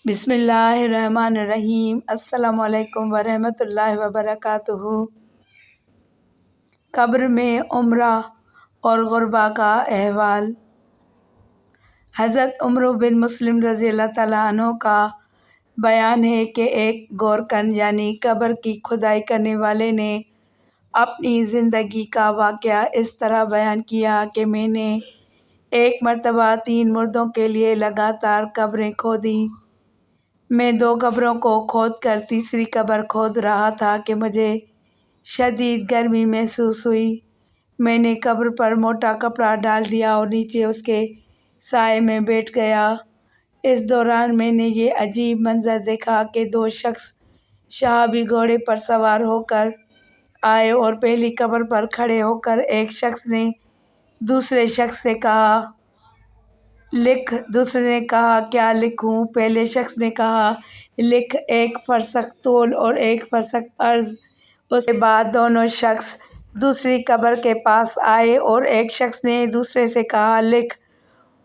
بسم اللہ الرحمن الرحیم۔ السلام علیکم ورحمۃ اللہ وبرکاتہ۔ قبر میں عمرہ اور غربا کا احوال۔ حضرت عمر بن مسلم رضی اللہ تعالیٰ عنہ کا بیان ہے کہ ایک گورکن یعنی قبر کی کھدائی کرنے والے نے اپنی زندگی کا واقعہ اس طرح بیان کیا کہ میں نے ایک مرتبہ 3 مردوں کے لیے لگاتار قبریں کھودیں۔ میں 2 قبروں کو کھود کر تیسری قبر کھود رہا تھا کہ مجھے شدید گرمی محسوس ہوئی۔ میں نے قبر پر موٹا کپڑا ڈال دیا اور نیچے اس کے سائے میں بیٹھ گیا۔ اس دوران میں نے یہ عجیب منظر دیکھا کہ 2 شخص شہابی گھوڑے پر سوار ہو کر آئے اور پہلی قبر پر کھڑے ہو کر ایک شخص نے دوسرے شخص سے کہا، لکھ۔ دوسرے نے کہا، کیا لکھوں؟ پہلے شخص نے کہا، لکھ 1 فرسخ طول اور 1 فرسخ عرض۔ اس کے بعد دونوں شخص دوسری قبر کے پاس آئے اور ایک شخص نے دوسرے سے کہا، لکھ۔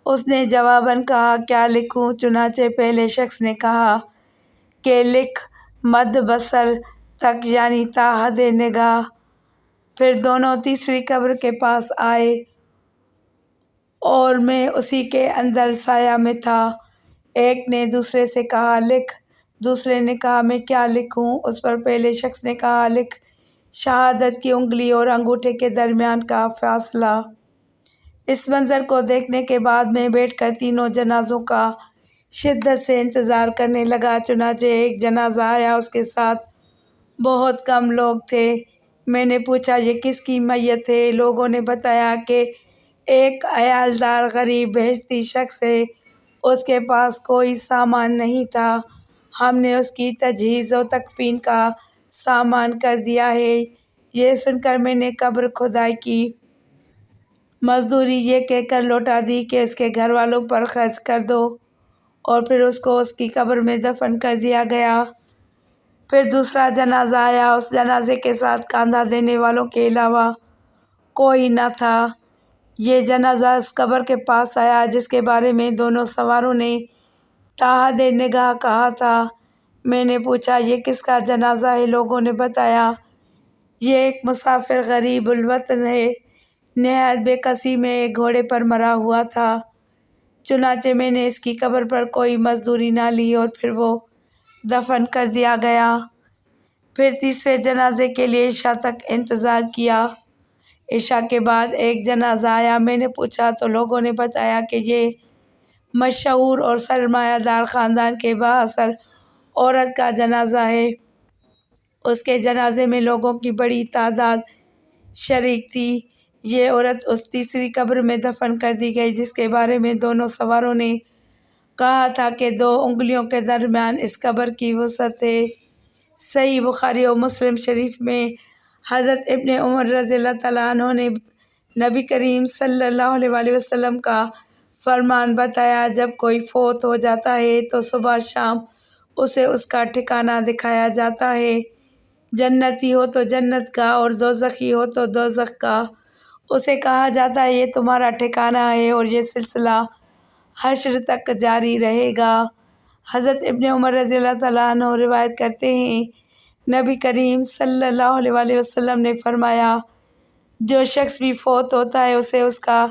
اس نے جواباً کہا، کیا لکھوں؟ چنانچہ پہلے شخص نے کہا کہ لکھ مد بصر تک یعنی تا حد نگاہ۔ پھر دونوں تیسری قبر کے پاس آئے اور میں اسی کے اندر سایہ میں تھا۔ ایک نے دوسرے سے کہا، لکھ۔ دوسرے نے کہا، میں کیا لکھوں؟ اس پر پہلے شخص نے کہا، لکھ شہادت کی انگلی اور انگوٹھے کے درمیان کا فاصلہ۔ اس منظر کو دیکھنے کے بعد میں بیٹھ کر تینوں جنازوں کا شدت سے انتظار کرنے لگا۔ چنانچہ ایک جنازہ آیا، اس کے ساتھ بہت کم لوگ تھے۔ میں نے پوچھا، یہ کس کی میت ہے؟ لوگوں نے بتایا کہ ایک عیالدار غریب بہشتی شخص ہے، اس کے پاس کوئی سامان نہیں تھا، ہم نے اس کی تجہیز و تکفین کا سامان کر دیا ہے۔ یہ سن کر میں نے قبر کھدائی کی مزدوری یہ کہہ کر لوٹا دی کہ اس کے گھر والوں پر خرچ کر دو، اور پھر اس کو اس کی قبر میں دفن کر دیا گیا۔ پھر دوسرا جنازہ آیا، اس جنازے کے ساتھ کاندھا دینے والوں کے علاوہ کوئی نہ تھا۔ یہ جنازہ اس قبر کے پاس آیا جس کے بارے میں دونوں سواروں نے تا حد نگاہ کہا تھا۔ میں نے پوچھا، یہ کس کا جنازہ ہے؟ لوگوں نے بتایا، یہ ایک مسافر غریب الوطن ہے، نہایت بے کسی میں ایک گھوڑے پر مرا ہوا تھا۔ چنانچہ میں نے اس کی قبر پر کوئی مزدوری نہ لی اور پھر وہ دفن کر دیا گیا۔ پھر تیسرے جنازے کے لیے عشاء تک انتظار کیا۔ عشاء کے بعد ایک جنازہ آیا۔ میں نے پوچھا تو لوگوں نے بتایا کہ یہ مشہور اور سرمایہ دار خاندان کے بااثر عورت کا جنازہ ہے۔ اس کے جنازے میں لوگوں کی بڑی تعداد شریک تھی۔ یہ عورت اس تیسری قبر میں دفن کر دی گئی جس کے بارے میں دونوں سواروں نے کہا تھا کہ 2 انگلیوں کے درمیان اس قبر کی وسعت ہے۔ صحیح بخاری و مسلم شریف میں حضرت ابن عمر رضی اللہ تعالیٰ عنہ نے نبی کریم صلی اللہ علیہ وسلم کا فرمان بتایا، جب کوئی فوت ہو جاتا ہے تو صبح شام اسے اس کا ٹھکانہ دکھایا جاتا ہے، جنتی ہو تو جنت کا اور دوزخی ہو تو دوزخ کا۔ اسے کہا جاتا ہے، یہ تمہارا ٹھکانہ ہے، اور یہ سلسلہ حشر تک جاری رہے گا۔ حضرت ابن عمر رضی اللہ تعالیٰ عنہ روایت کرتے ہیں، نبی کریم صلی اللہ علیہ وسلم نے فرمایا، جو شخص بھی فوت ہوتا ہے اسے اس کا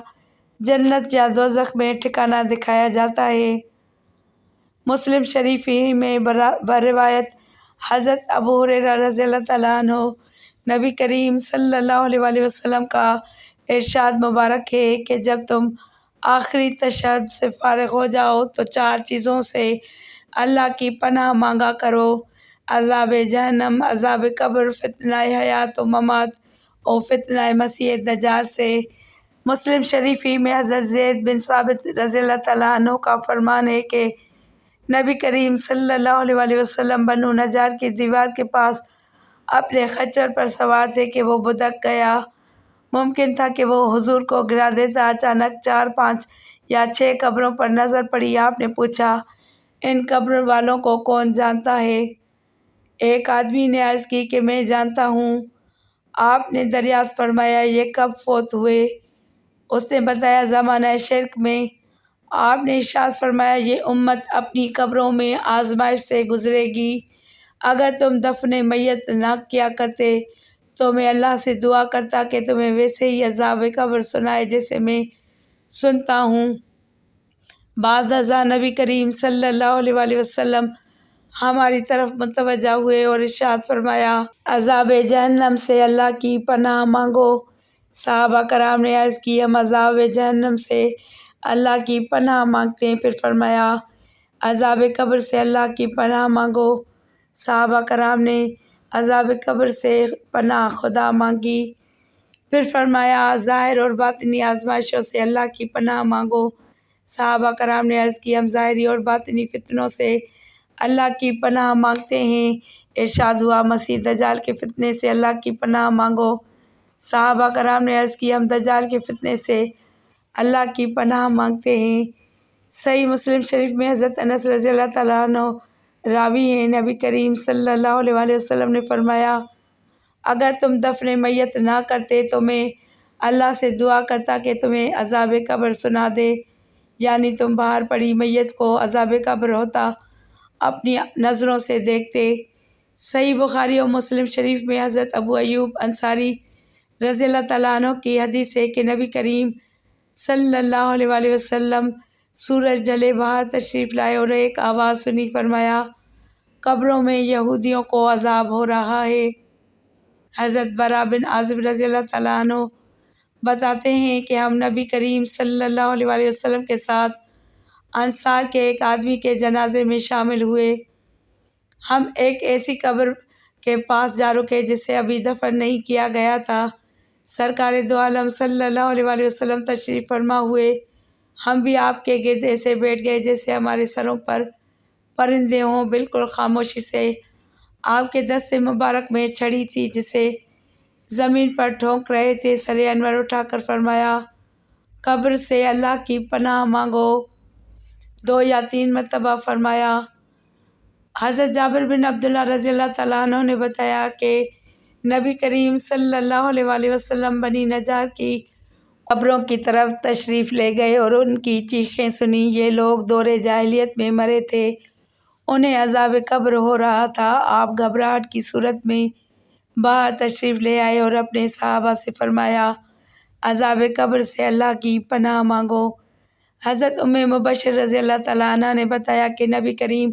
جنت یا دوزخ میں ٹھکانہ دکھایا جاتا ہے۔ مسلم شریف ہی میں بروایت حضرت ابو ہریرہ رضی اللہ تعالیٰ عنہ نبی کریم صلی اللہ علیہ وسلم کا ارشاد مبارک ہے کہ جب تم آخری تشہد سے فارغ ہو جاؤ تو 4 چیزوں سے اللہ کی پناہ مانگا کرو: عذاب جہنم، عذاب قبر، فتنہ حیات و ممات اور فتنہ مسیح دجال سے۔ مسلم شریف ہی میں حضرت زید بن ثابت رضی اللہ تعالیٰ عنہ کا فرمان ہے کہ نبی کریم صلی اللہ علیہ وسلم بنو نجار کی دیوار کے پاس اپنے خچر پر سوار تھے کہ وہ بھدک گیا۔ ممکن تھا کہ وہ حضور کو گرا دیتا۔ اچانک 4، 5 یا 6 قبروں پر نظر پڑی۔ آپ نے پوچھا، ان قبر والوں کو کون جانتا ہے؟ ایک آدمی نے عرض کی کہ میں جانتا ہوں۔ آپ نے دریافت فرمایا، یہ کب فوت ہوئے؟ اس نے بتایا، زمانہ شرک میں۔ آپ نے ارشاد فرمایا یہ امت اپنی قبروں میں آزمائش سے گزرے گی۔ اگر تم دفن میت نہ کیا کرتے تو میں اللہ سے دعا کرتا کہ تمہیں ویسے ہی عذاب قبر سنائے جیسے میں سنتا ہوں۔ بعض ازاں نبی کریم صلی اللہ علیہ وآلہ وسلم ہماری طرف متوجہ ہوئے اور ارشاد فرمایا عذاب جہنم سے اللہ کی پناہ مانگو۔ صحابہ کرام نے عرض کی ہم عذاب جہنم سے اللہ کی پناہ مانگتے ہیں۔ پھر فرمایا عذاب قبر سے اللہ کی پناہ مانگو۔ صحابہ کرام نے عذاب قبر سے پناہ خدا مانگی۔ پھر فرمایا ظاہر اور باطنی آزمائشوں سے اللہ کی پناہ مانگو۔ صحابہ کرام نے عرض کی ہم ظاہری اور باطنی فتنوں سے اللہ کی پناہ مانگتے ہیں۔ ارشاد ہوا مسیح دجال کے فتنے سے اللہ کی پناہ مانگو۔ صحابہ کرام نے عرض کی ہم دجال کے فتنے سے اللہ کی پناہ مانگتے ہیں۔ صحیح مسلم شریف میں حضرت انس رضی اللہ تعالیٰ عنہ راوی ہیں، نبی کریم صلی اللہ علیہ وآلہ وسلم نے فرمایا اگر تم دفن میت نہ کرتے تو میں اللہ سے دعا کرتا کہ تمہیں عذاب قبر سنا دے، یعنی تم باہر پڑی میت کو عذاب قبر ہوتا اپنی نظروں سے دیکھتے۔ صحیح بخاری اور مسلم شریف میں حضرت ابو ایوب انصاری رضی اللہ تعالیٰ عنہ کی حدیث ہے کہ نبی کریم صلی اللہ علیہ وآلہ وسلم سورج ڈھلے باہر تشریف لائے اور ایک آواز سنی، فرمایا قبروں میں یہودیوں کو عذاب ہو رہا ہے۔ حضرت برا بن عازب رضی اللہ تعالیٰ عنہ بتاتے ہیں کہ ہم نبی کریم صلی اللہ علیہ وآلہ وسلم کے ساتھ انصار کے ایک آدمی کے جنازے میں شامل ہوئے۔ ہم ایک ایسی قبر کے پاس جا رکے جسے ابھی دفن نہیں کیا گیا تھا۔ سرکار دو عالم صلی اللہ علیہ وآلہ وسلم تشریف فرما ہوئے، ہم بھی آپ کے گرد ایسے بیٹھ گئے جیسے ہمارے سروں پر پرندے ہوں۔ بالکل خاموشی سے آپ کے دست مبارک میں چھڑی تھی جسے زمین پر ٹھونک رہے تھے۔ سر انور اٹھا کر فرمایا قبر سے اللہ کی پناہ مانگو، 2 یا 3 مرتبہ فرمایا۔ حضرت جابر بن عبداللہ رضی اللہ تعالیٰ عنہ نے بتایا کہ نبی کریم صلی اللہ علیہ وآلہ وسلم بنی نجار کی قبروں کی طرف تشریف لے گئے اور ان کی چیخیں سنی۔ یہ لوگ دور جاہلیت میں مرے تھے، انہیں عذاب قبر ہو رہا تھا۔ آپ گھبراہٹ کی صورت میں باہر تشریف لے آئے اور اپنے صحابہ سے فرمایا عذاب قبر سے اللہ کی پناہ مانگو۔ حضرت ام مبشر رضی اللہ تعالیٰ عنہ نے بتایا کہ نبی کریم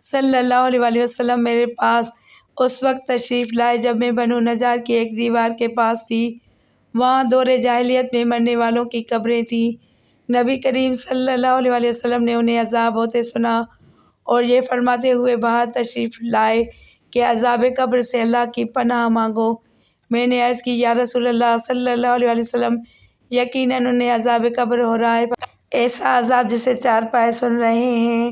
صلی اللہ علیہ وآلہ وسلم میرے پاس اس وقت تشریف لائے جب میں بنو نجار کی ایک دیوار کے پاس تھی، وہاں دور جاہلیت میں مرنے والوں کی قبریں تھیں۔ نبی کریم صلی اللہ علیہ وآلہ وسلم نے انہیں عذاب ہوتے سنا اور یہ فرماتے ہوئے باہر تشریف لائے کہ عذاب قبر سے اللہ کی پناہ مانگو۔ میں نے عرض کی یا رسول اللہ صلی اللہ علیہ وآلہ وسلم یقیناً انہیں عذاب قبر ہو رہا ہے، ایسا عذاب جسے 4 پائے سن رہے ہیں۔